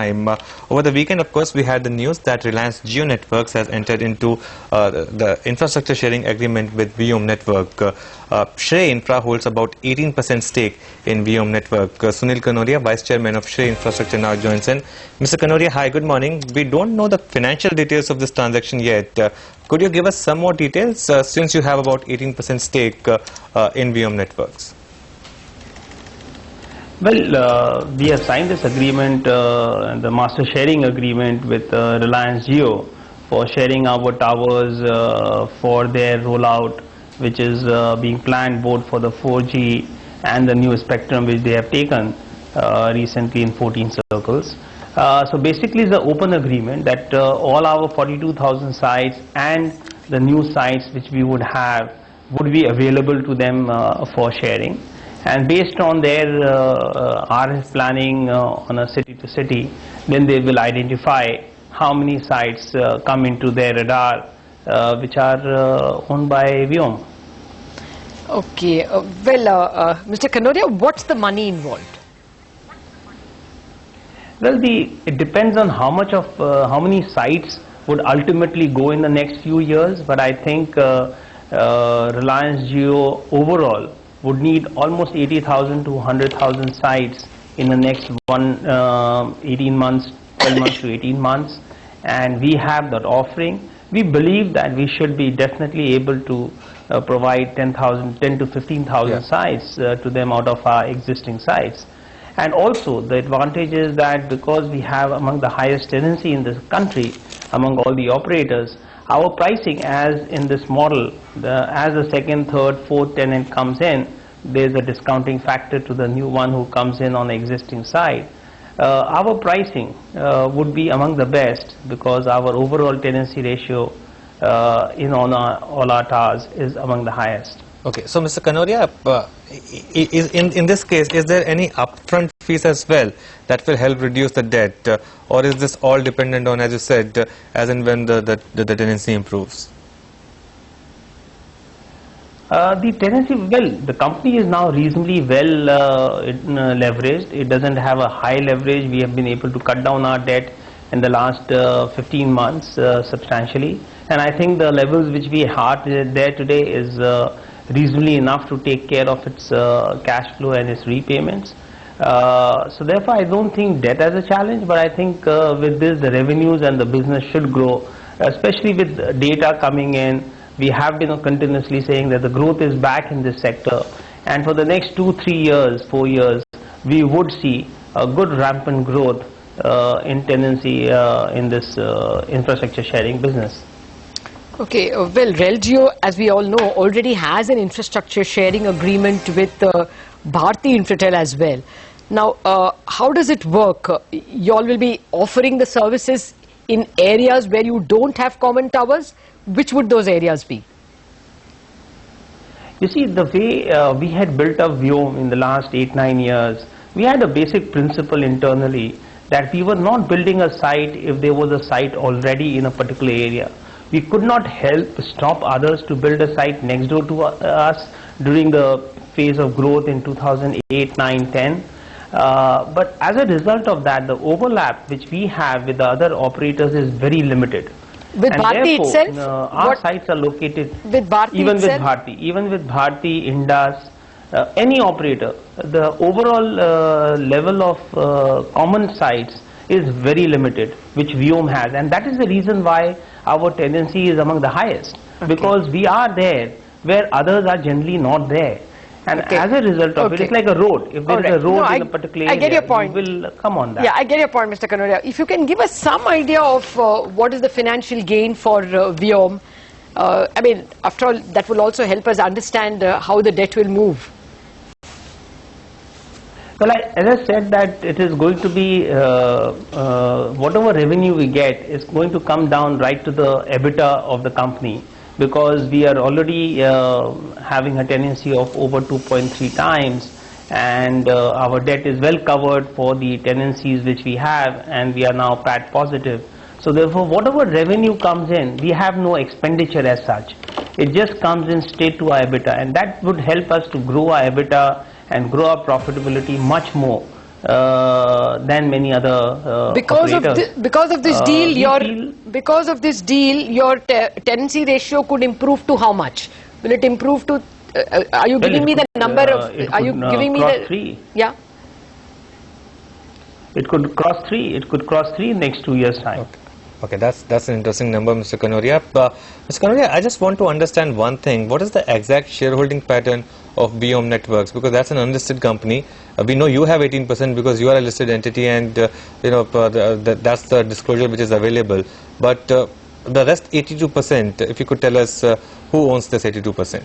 time. Over the weekend, of course, we had the news that Reliance Jio Networks has entered into the infrastructure sharing agreement with Viome Network. Shrey Infra holds about 18% stake in Viome Network. Sunil Kanoria, Vice Chairman of Shrey Infrastructure, now joins in. Mr. Kanoria, hi, good morning. We don't know the financial details of this transaction yet. Could you give us some more details since you have about 18% stake in Viome Networks? Well, we have signed this agreement, the master sharing agreement with Reliance Jio for sharing our towers for their rollout, which is being planned both for the 4G and the new spectrum which they have taken recently in 14 circles. So basically it's an open agreement that all our 42,000 sites and the new sites which we would have would be available to them for sharing. And based on their RF planning on a city to city, then they will identify how many sites come into their radar which are owned by Viome. Okay, Mr. Kanoria, what's the money involved? Well, it depends on how many sites would ultimately go in the next few years, but I think Reliance Jio overall would need almost 80,000 to 100,000 sites in the next 18 months, 12 months to 18 months, and we have that offering. We believe that we should be definitely able to provide 10 to 15,000 sites to them out of our existing sites. And also the advantage is that because we have among the highest tenancy in this country among all the operators, our pricing as in this model, as the second, third, fourth tenant comes in, there is a discounting factor to the new one who comes in on the existing side. Our pricing would be among the best because our overall tenancy ratio in all our towers is among the highest. Okay, so Mr. Kanoria, in this case, is there any upfront fees as well that will help reduce the debt, or is this all dependent on, as you said, as and when the tenancy improves? The tenancy, well, the company is now reasonably well leveraged. It doesn't have a high leverage. We have been able to cut down our debt in the last 15 months substantially, and I think the levels which we have there today is reasonably enough to take care of its cash flow and its repayments. So therefore I don't think debt as a challenge, but I think with this the revenues and the business should grow, especially with data coming in. We have been continuously saying that the growth is back in this sector, and for the next 2, 3 years, 4 years, we would see a good rampant growth in tenancy in this infrastructure sharing business. Okay, well, RelJio, as we all know, already has an infrastructure sharing agreement with Bharti Infratel as well. Now, how does it work? You all will be offering the services in areas where you don't have common towers? Which would those areas be? You see, the way we had built up Viome in the last 8-9 years, we had a basic principle internally that we were not building a site if there was a site already in a particular area. We could not help stop others to build a site next door to us during the phase of growth in 2008, 9, 10. But as a result of that, the overlap which we have with the other operators is very limited. With and Bharti therefore, itself? Our sites are located with Bharti even itself? even with Bharti, Indus, any operator, the overall level of common sites is very limited, which Viome has, and that is the reason why our tenancy is among the highest, because we are there where others are generally not there. And as a result of it, it's like a road. If there is a road in a particular area, I get your point. we will come on that. Yeah, I get your point, Mr. Kanoria. If you can give us some idea of what is the financial gain for Viome, I mean, after all, that will also help us understand how the debt will move. Well, as I said, that it is going to be whatever revenue we get is going to come down right to the EBITDA of the company, because we are already having a tenancy of over 2.3 times, and our debt is well covered for the tenancies which we have, and we are now PAT positive. So therefore, whatever revenue comes in, we have no expenditure as such. It just comes in straight to our EBITDA, and that would help us to grow our EBITDA and grow our profitability much more than many other operators. Because of this deal, your tenancy ratio could improve to how much? Will it improve to? Are you giving me the number of? Are you giving me the? 3. Yeah. It could cross 3. It could cross 3 in next 2 years' time. Okay, that's an interesting number, Mr. Kanoria. Mr. Kanoria, I just want to understand one thing. What is the exact shareholding pattern of Viome Networks? Because that's an unlisted company. We know you have 18% because you are a listed entity, and that's the disclosure which is available. But the rest 82%, if you could tell us who owns this 82%?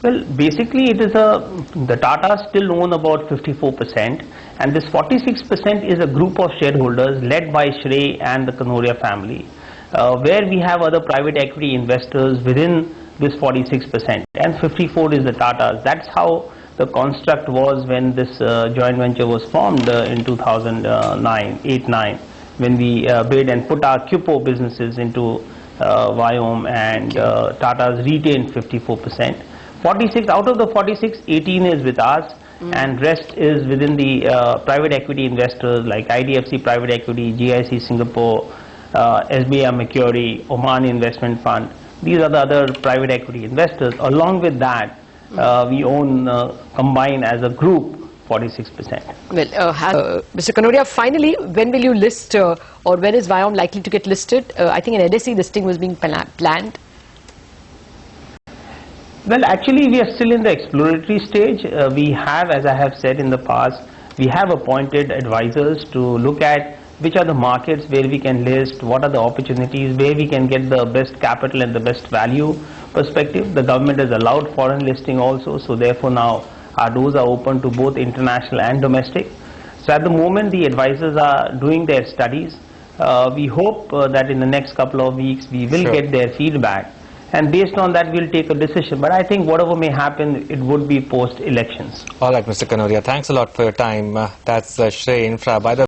Well, basically it is the Tatas still own about 54%, and this 46% is a group of shareholders led by Shrey and the Kanoria family, where we have other private equity investors within this 46%, and 54 is the Tatas. That's how the construct was when this joint venture was formed in 2008-9, when we bid and put our QPO businesses into Viome, and Tatas retained 54%. 46 out of the 46, 18 is with us, and rest is within the private equity investors like IDFC Private Equity, GIC Singapore, SBI Macquarie, Oman Investment Fund. These are the other private equity investors. Along with that, we own combined as a group 46%. Well, Mr. Kanoria, finally, when will you list, or when is Viome likely to get listed? I think an NSE listing was being planned. Well, actually, we are still in the exploratory stage. We have, as I have said in the past, we have appointed advisors to look at which are the markets where we can list, what are the opportunities, where we can get the best capital and the best value perspective. The government has allowed foreign listing also, so therefore now our doors are open to both international and domestic. So at the moment, the advisors are doing their studies. We hope that in the next couple of weeks we will get their feedback, and based on that we'll take a decision. But I think whatever may happen, it would be post elections. All right, Mr. Kanoria, thanks a lot for your time. That's Shrey Infra. By the